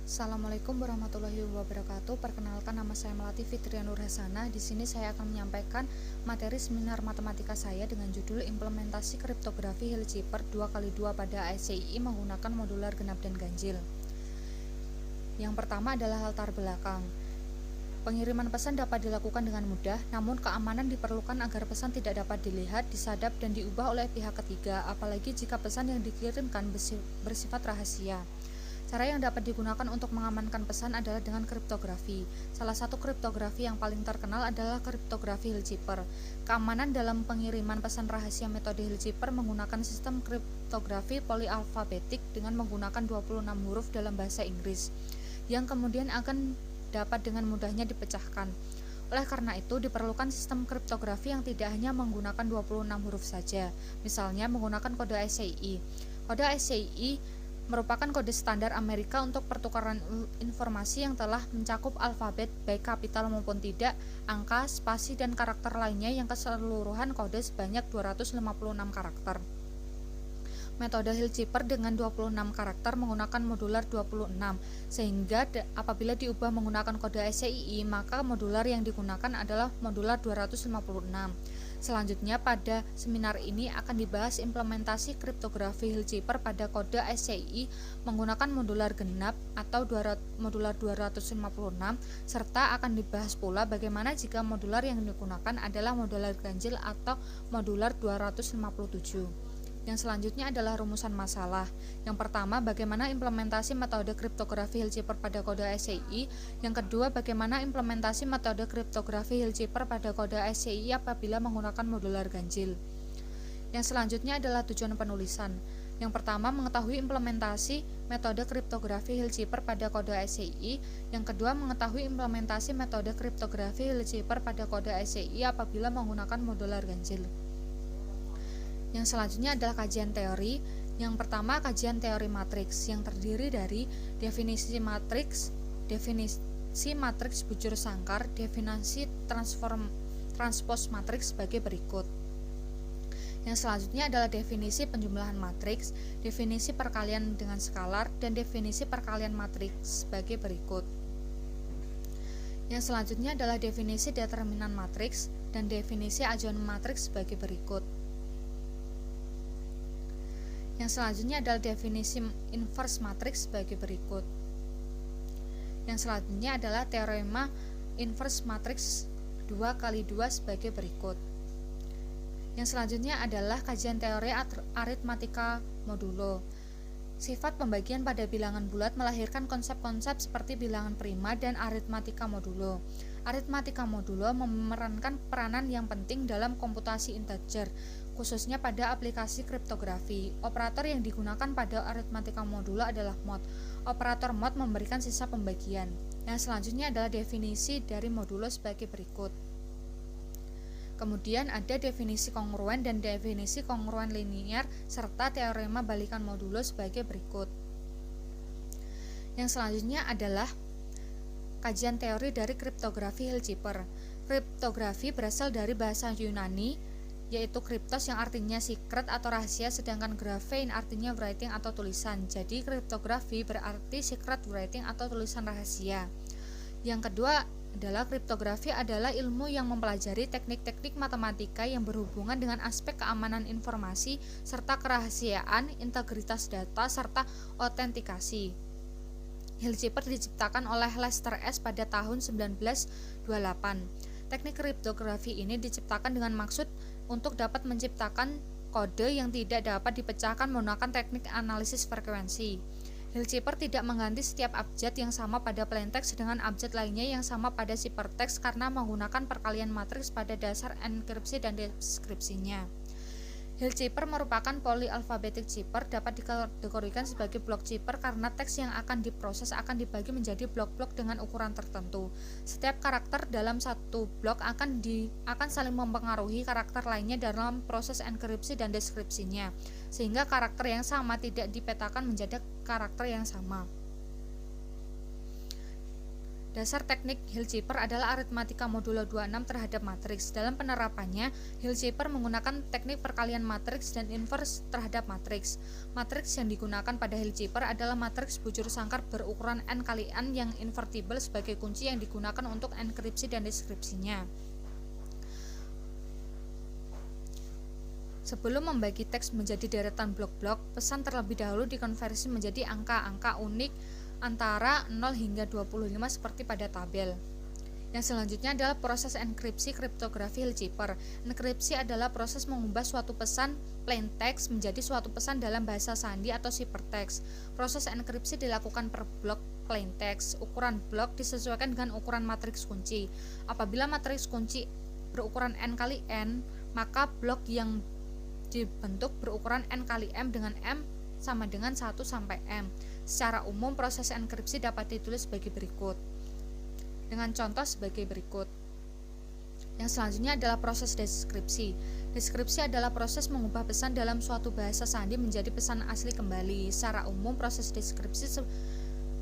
Assalamualaikum warahmatullahi wabarakatuh. Perkenalkan, nama saya Melati Fitria Nurhasana. Di sini saya akan menyampaikan materi seminar matematika saya dengan judul Implementasi Kriptografi Hilchipper 2x2 pada ICI menggunakan modular genap dan ganjil. Yang pertama adalah latar belakang. Pengiriman pesan dapat dilakukan dengan mudah, namun keamanan diperlukan agar pesan tidak dapat dilihat, disadap, dan diubah oleh pihak ketiga, apalagi jika pesan yang dikirimkan bersifat rahasia. Cara yang dapat digunakan untuk mengamankan pesan adalah dengan kriptografi. Salah satu kriptografi yang paling terkenal adalah kriptografi Hilchipper. Keamanan dalam pengiriman pesan rahasia metode Hilchipper menggunakan sistem kriptografi polialfabetik dengan menggunakan 26 huruf dalam bahasa Inggris, yang kemudian akan dapat dengan mudahnya dipecahkan. Oleh karena itu, diperlukan sistem kriptografi yang tidak hanya menggunakan 26 huruf saja, misalnya menggunakan kode ICI. Kode ICI merupakan kode standar Amerika untuk pertukaran informasi yang telah mencakup alfabet baik kapital maupun tidak, angka, spasi, dan karakter lainnya yang keseluruhan kode sebanyak 256 karakter. Metode Hilchipper dengan 26 karakter menggunakan modular 26, sehingga apabila diubah menggunakan kode ICI, maka modular yang digunakan adalah modular 256. Selanjutnya, pada seminar ini akan dibahas implementasi kriptografi Hilchipper pada kode ICI menggunakan modular genap atau modular 256, serta akan dibahas pula bagaimana jika modular yang digunakan adalah modular ganjil atau modular 257. Yang selanjutnya adalah rumusan masalah. Yang pertama, bagaimana implementasi metode kriptografi Hilchipper pada kode ICI. Yang kedua, bagaimana implementasi metode kriptografi Hilchipper pada kode ICI apabila menggunakan modular ganjil. Yang selanjutnya adalah tujuan penulisan. Yang pertama, mengetahui implementasi metode kriptografi Hilchipper pada kode ICI. Yang kedua, mengetahui implementasi metode kriptografi Hilchipper pada kode ICI apabila menggunakan modular ganjil. Yang selanjutnya adalah kajian teori. Yang pertama, kajian teori matriks yang terdiri dari definisi matriks bujur sangkar, definisi transpos matriks sebagai berikut. Yang selanjutnya adalah definisi penjumlahan matriks, definisi perkalian dengan skalar, dan definisi perkalian matriks sebagai berikut. Yang selanjutnya adalah definisi determinan matriks dan definisi ajuan matriks sebagai berikut. Yang selanjutnya adalah definisi inverse matriks sebagai berikut. Yang selanjutnya adalah teorema inverse matriks 2x2 sebagai berikut. Yang selanjutnya adalah kajian teori aritmatika modulo. Sifat pembagian pada bilangan bulat melahirkan konsep-konsep seperti bilangan prima dan aritmatika modulo. Aritmatika modulo memerankan peranan yang penting dalam komputasi integer, khususnya pada aplikasi kriptografi. Operator yang digunakan pada aritmatika modulo adalah mod. Operator mod memberikan sisa pembagian. Yang selanjutnya adalah definisi dari modulo sebagai berikut. Kemudian ada definisi kongruen dan definisi kongruen linier serta teorema balikan modulo sebagai berikut. Yang selanjutnya adalah kajian teori dari kriptografi Hilchipper. Kriptografi berasal dari bahasa Yunani, yaitu kriptos yang artinya secret atau rahasia, sedangkan graphein artinya writing atau tulisan. Jadi kriptografi berarti secret writing atau tulisan rahasia. Yang kedua adalah kriptografi adalah ilmu yang mempelajari teknik-teknik matematika yang berhubungan dengan aspek keamanan informasi serta kerahasiaan, integritas data, serta autentikasi. Hilchipper diciptakan oleh Lester S. pada tahun 1928. Teknik kriptografi ini diciptakan dengan maksud untuk dapat menciptakan kode yang tidak dapat dipecahkan menggunakan teknik analisis frekuensi. Hilchipper tidak mengganti setiap abjad yang sama pada plaintext dengan abjad lainnya yang sama pada ciphertext karena menggunakan perkalian matriks pada dasar enkripsi dan deskripsinya. Hilchipper merupakan polyalphabetic chipper, dapat dikategorikan sebagai blok chipper karena teks yang akan diproses akan dibagi menjadi blok-blok dengan ukuran tertentu. Setiap karakter dalam satu blok akan saling mempengaruhi karakter lainnya dalam proses enkripsi dan deskripsinya, sehingga karakter yang sama tidak dipetakan menjadi karakter yang sama. Dasar teknik Hilschiper adalah aritmatika modulo 26 terhadap matriks. Dalam penerapannya, Hilschiper menggunakan teknik perkalian matriks dan inverse terhadap matriks. Matriks yang digunakan pada Hilschiper adalah matriks bujur sangkar berukuran n kali n yang invertible sebagai kunci yang digunakan untuk enkripsi dan deskripsinya. Sebelum membagi teks menjadi deretan blok-blok, pesan terlebih dahulu dikonversi menjadi angka-angka unik antara 0 hingga 25 seperti pada tabel. Yang selanjutnya adalah proses enkripsi kriptografi Hilschiper. Enkripsi adalah proses mengubah suatu pesan plain text menjadi suatu pesan dalam bahasa sandi atau ciphertext. Proses enkripsi dilakukan per blok plain text. Ukuran blok disesuaikan dengan ukuran matriks kunci. Apabila matriks kunci berukuran n kali n, maka blok yang dibentuk berukuran n kali m dengan m sama dengan 1 sampai m. Secara umum, proses enkripsi dapat ditulis sebagai berikut. Dengan contoh sebagai berikut. Yang selanjutnya adalah proses deskripsi. Deskripsi adalah proses mengubah pesan dalam suatu bahasa sandi menjadi pesan asli kembali. Secara umum, proses deskripsi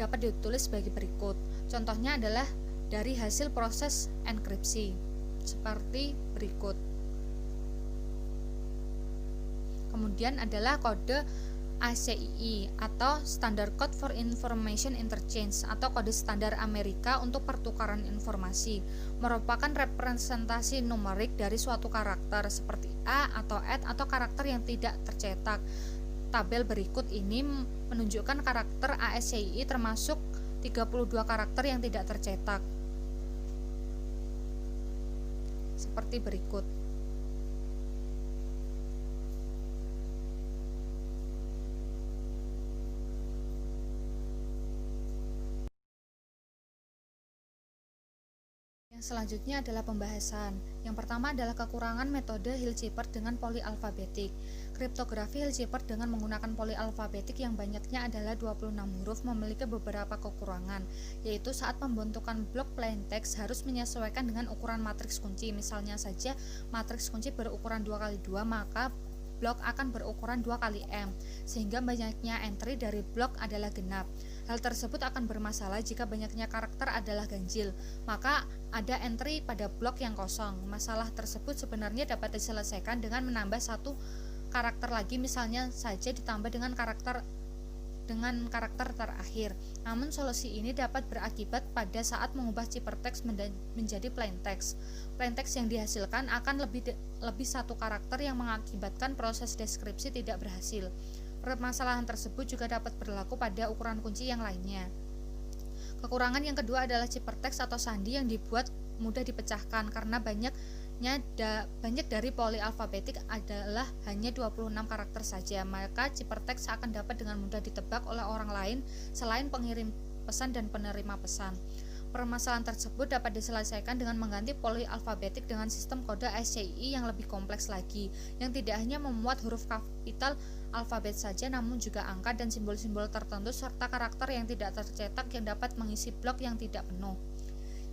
dapat ditulis sebagai berikut. Contohnya adalah dari hasil proses enkripsi, seperti berikut. Kemudian adalah kode ACII atau Standard Code for Information Interchange atau kode standar Amerika untuk pertukaran informasi, merupakan representasi numerik dari suatu karakter seperti A atau at atau karakter yang tidak tercetak. Tabel berikut ini menunjukkan karakter ASCII termasuk 32 karakter yang tidak tercetak. Seperti berikut. Yang selanjutnya adalah pembahasan. Yang pertama adalah kekurangan metode Hilschiper dengan polyalfabetik. Kriptografi Hilschiper dengan menggunakan polyalfabetik yang banyaknya adalah 26 huruf memiliki beberapa kekurangan, yaitu saat pembentukan blok plain text harus menyesuaikan dengan ukuran matriks kunci. Misalnya saja matriks kunci berukuran 2x2, maka blok akan berukuran 2 kali m, sehingga banyaknya entry dari blok adalah genap. Hal tersebut akan bermasalah jika banyaknya karakter adalah ganjil, maka ada entry pada blok yang kosong. Masalah tersebut sebenarnya dapat diselesaikan dengan menambah satu karakter lagi, misalnya saja ditambah dengan karakter terakhir. Namun solusi ini dapat berakibat pada saat mengubah ciphertext menjadi plain text. Plain text yang dihasilkan akan lebih satu karakter yang mengakibatkan proses deskripsi tidak berhasil. Permasalahan tersebut juga dapat berlaku pada ukuran kunci yang lainnya. Kekurangan yang kedua adalah ciphertext atau sandi yang dibuat mudah dipecahkan karena banyak dari polyalfabetik adalah hanya 26 karakter saja, maka ciphertext akan dapat dengan mudah ditebak oleh orang lain selain pengirim pesan dan penerima pesan. Permasalahan tersebut dapat diselesaikan dengan mengganti polyalfabetik dengan sistem kode ASCII yang lebih kompleks lagi, yang tidak hanya memuat huruf kapital alfabet saja, namun juga angka dan simbol-simbol tertentu serta karakter yang tidak tercetak yang dapat mengisi blok yang tidak penuh.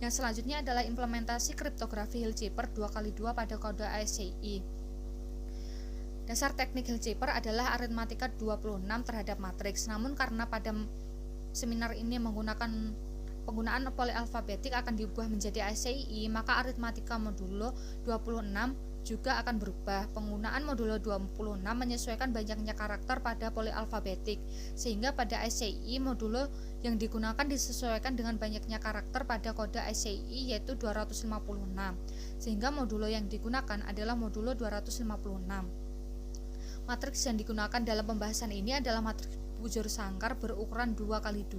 Yang selanjutnya adalah implementasi kriptografi Hilschiper 2x2 pada kode ASCII. Dasar teknik Hilschiper adalah aritmatika 26 terhadap matriks. Namun karena pada seminar ini penggunaan polyalfabetik akan diubah menjadi ASCII, maka aritmatika modulo 26 juga akan berubah. Penggunaan modulo 26 menyesuaikan banyaknya karakter pada polyalfabetik, sehingga pada ASCII modulo yang digunakan disesuaikan dengan banyaknya karakter pada kode ASCII yaitu 256, sehingga modulo yang digunakan adalah modulo 256. Matriks yang digunakan dalam pembahasan ini adalah matriks bujur sangkar berukuran 2x2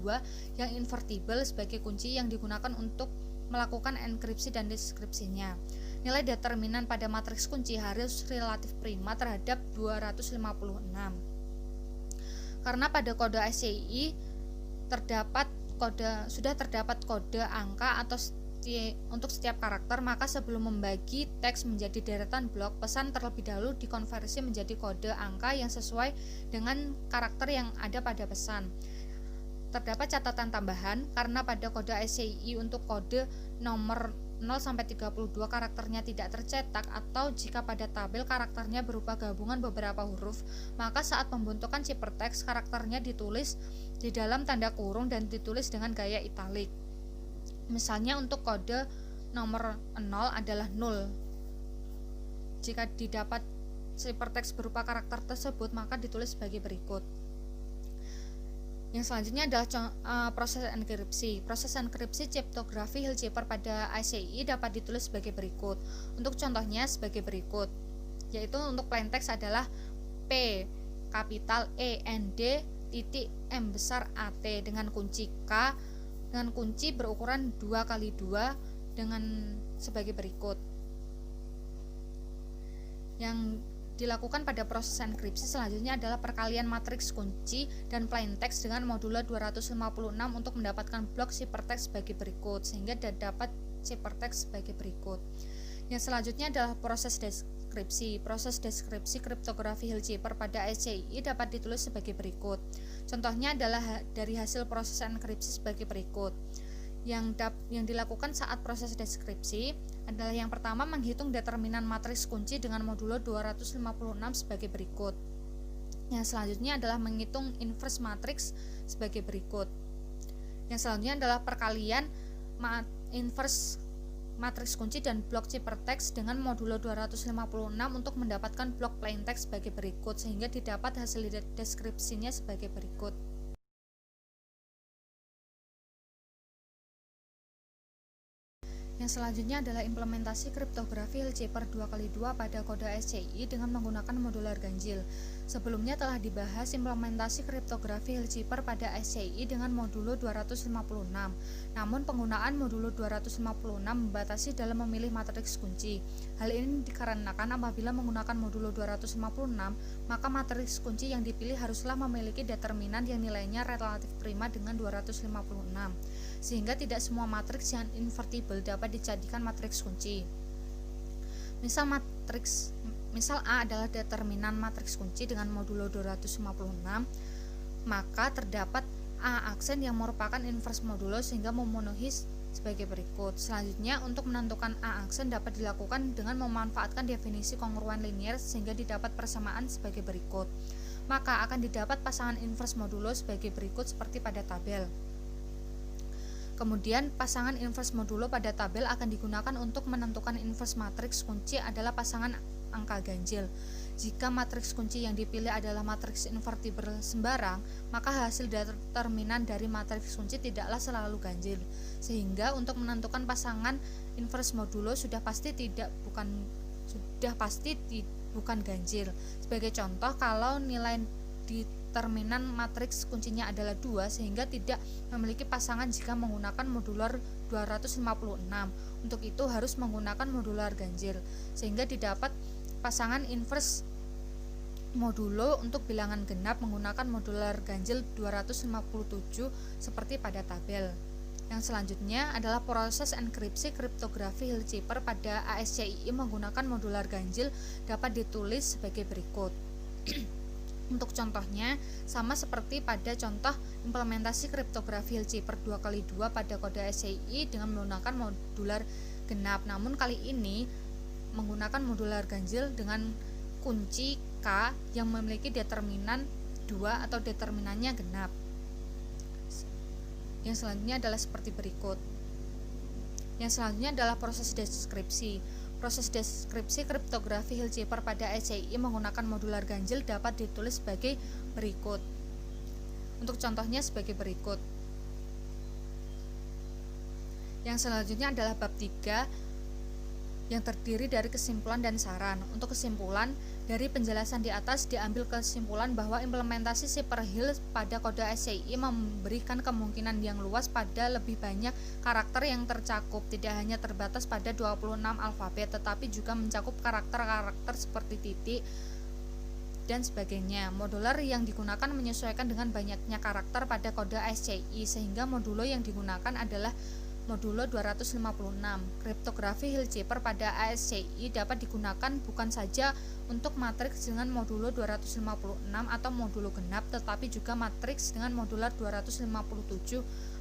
yang invertible sebagai kunci yang digunakan untuk melakukan enkripsi dan deskripsinya. Nilai determinan pada matriks kunci harus relatif prima terhadap 256. Karena pada kode ASCII sudah terdapat kode angka atau untuk setiap karakter, maka sebelum membagi teks menjadi deretan blok, pesan terlebih dahulu dikonversi menjadi kode angka yang sesuai dengan karakter yang ada pada pesan. Terdapat catatan tambahan, karena pada kode ASCII untuk kode nomor 0-32 karakternya tidak tercetak, atau jika pada tabel karakternya berupa gabungan beberapa huruf, maka saat pembentukan ciphertext karakternya ditulis di dalam tanda kurung dan ditulis dengan gaya italik. Misalnya untuk kode nomor 0 adalah 0. Jika didapat ciphertext berupa karakter tersebut, maka ditulis sebagai berikut. Yang selanjutnya adalah proses enkripsi. Proses enkripsi kriptografi Hilzheimer pada ICI dapat ditulis sebagai berikut. Untuk contohnya sebagai berikut, yaitu untuk plaintext adalah P kapital E N D titik M besar A T dengan kunci K dengan kunci berukuran 2x2 dengan sebagai berikut. Yang dilakukan pada proses enkripsi selanjutnya adalah perkalian matriks kunci dan plaintext dengan modulo 256 untuk mendapatkan blok ciphertext sebagai berikut, sehingga dapat ciphertext sebagai berikut. Yang selanjutnya adalah proses deskripsi. Proses deskripsi kriptografi Hilzheimer pada ICI dapat ditulis sebagai berikut. Contohnya adalah dari hasil proses enkripsi sebagai berikut. Yang dilakukan saat proses deskripsi adalah yang pertama menghitung determinan matriks kunci dengan modulo 256 sebagai berikut. Yang selanjutnya adalah menghitung inverse matriks sebagai berikut. Yang selanjutnya adalah perkalian inverse matriks kunci dan blok ciphertext dengan modulo 256 untuk mendapatkan blok plaintext sebagai berikut, sehingga didapat hasil deskripsinya sebagai berikut. Yang selanjutnya adalah implementasi kriptografi Hilzheimer 2x2 pada kode SCI dengan menggunakan modular ganjil. Sebelumnya telah dibahas implementasi kriptografi Hilzheimer pada SCI dengan modulo 256. Namun penggunaan modulo 256 membatasi dalam memilih matriks kunci. Hal ini dikarenakan apabila menggunakan modulo 256, maka matriks kunci yang dipilih haruslah memiliki determinan yang nilainya relatif prima dengan 256. Sehingga tidak semua matriks yang invertible dapat dijadikan matriks kunci. Misal A adalah determinan matriks kunci dengan modulo 256, maka terdapat A aksen yang merupakan inverse modulo sehingga memenuhi sebagai berikut. Selanjutnya, untuk menentukan A aksen dapat dilakukan dengan memanfaatkan definisi kongruen linier sehingga didapat persamaan sebagai berikut. Maka akan didapat pasangan inverse modulo sebagai berikut seperti pada tabel. Kemudian pasangan inverse modulo pada tabel akan digunakan untuk menentukan inverse matriks kunci adalah pasangan angka ganjil. Jika matriks kunci yang dipilih adalah matriks invertible sembarang, maka hasil determinan dari matriks kunci tidaklah selalu ganjil. Sehingga untuk menentukan pasangan inverse modulo sudah pasti bukan ganjil. Sebagai contoh, kalau nilai determinan matriks kuncinya adalah 2, sehingga tidak memiliki pasangan jika menggunakan modular 256. Untuk itu harus menggunakan modular ganjil, sehingga didapat pasangan inverse modulo untuk bilangan genap menggunakan modular ganjil 257 seperti pada tabel. Yang selanjutnya adalah proses enkripsi kriptografi Hilzheimer pada ASCII menggunakan modular ganjil dapat ditulis sebagai berikut. Untuk contohnya, sama seperti pada contoh implementasi kriptografi Hilzheimer 2x2 pada kode SCI dengan menggunakan modular genap. Namun kali ini menggunakan modular ganjil dengan kunci K yang memiliki determinan 2 atau determinannya genap. Yang selanjutnya adalah seperti berikut. Yang selanjutnya adalah proses deskripsi. Proses deskripsi kriptografi Hilzheimer pada SCI menggunakan modular ganjil dapat ditulis sebagai berikut. Untuk contohnya sebagai berikut. Yang selanjutnya adalah bab 3 yang terdiri dari kesimpulan dan saran. Untuk kesimpulan, dari penjelasan di atas diambil kesimpulan bahwa implementasi cipherhill pada kode SCI memberikan kemungkinan yang luas pada lebih banyak karakter yang tercakup, tidak hanya terbatas pada 26 alfabet, tetapi juga mencakup karakter-karakter seperti titik dan sebagainya. Modular yang digunakan menyesuaikan dengan banyaknya karakter pada kode SCI, sehingga modulo yang digunakan adalah modulo 256. Kriptografi Hilzheimer pada ASCII dapat digunakan bukan saja untuk matriks dengan modulo 256 atau modulo genap, tetapi juga matriks dengan modular 257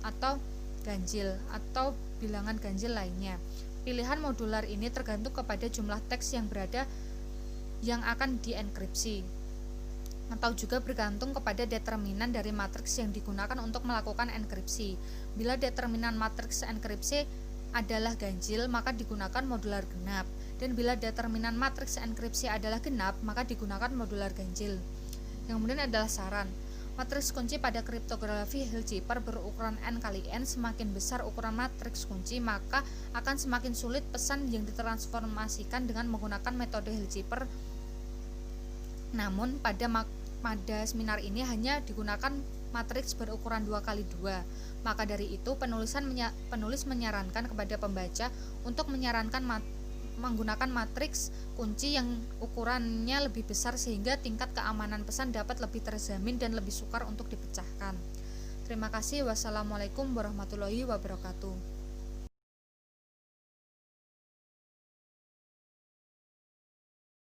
atau ganjil atau bilangan ganjil lainnya. Pilihan modular ini tergantung kepada jumlah teks yang akan dienkripsi. atau juga bergantung kepada determinan dari matriks yang digunakan untuk melakukan enkripsi. Bila determinan matriks enkripsi adalah ganjil, maka digunakan modular genap. Dan bila determinan matriks enkripsi adalah genap, maka digunakan modular ganjil. Yang kemudian adalah saran. Matriks kunci pada kriptografi Hilzheimer berukuran n kali n. Semakin besar ukuran matriks kunci, maka akan semakin sulit pesan yang ditransformasikan dengan menggunakan metode Hilzheimer. Namun pada seminar ini hanya digunakan matriks berukuran 2 kali 2. Maka dari itu penulis menyarankan kepada pembaca untuk menggunakan matriks kunci yang ukurannya lebih besar sehingga tingkat keamanan pesan dapat lebih terjamin dan lebih sukar untuk dipecahkan. Terima kasih. Wassalamualaikum warahmatullahi wabarakatuh.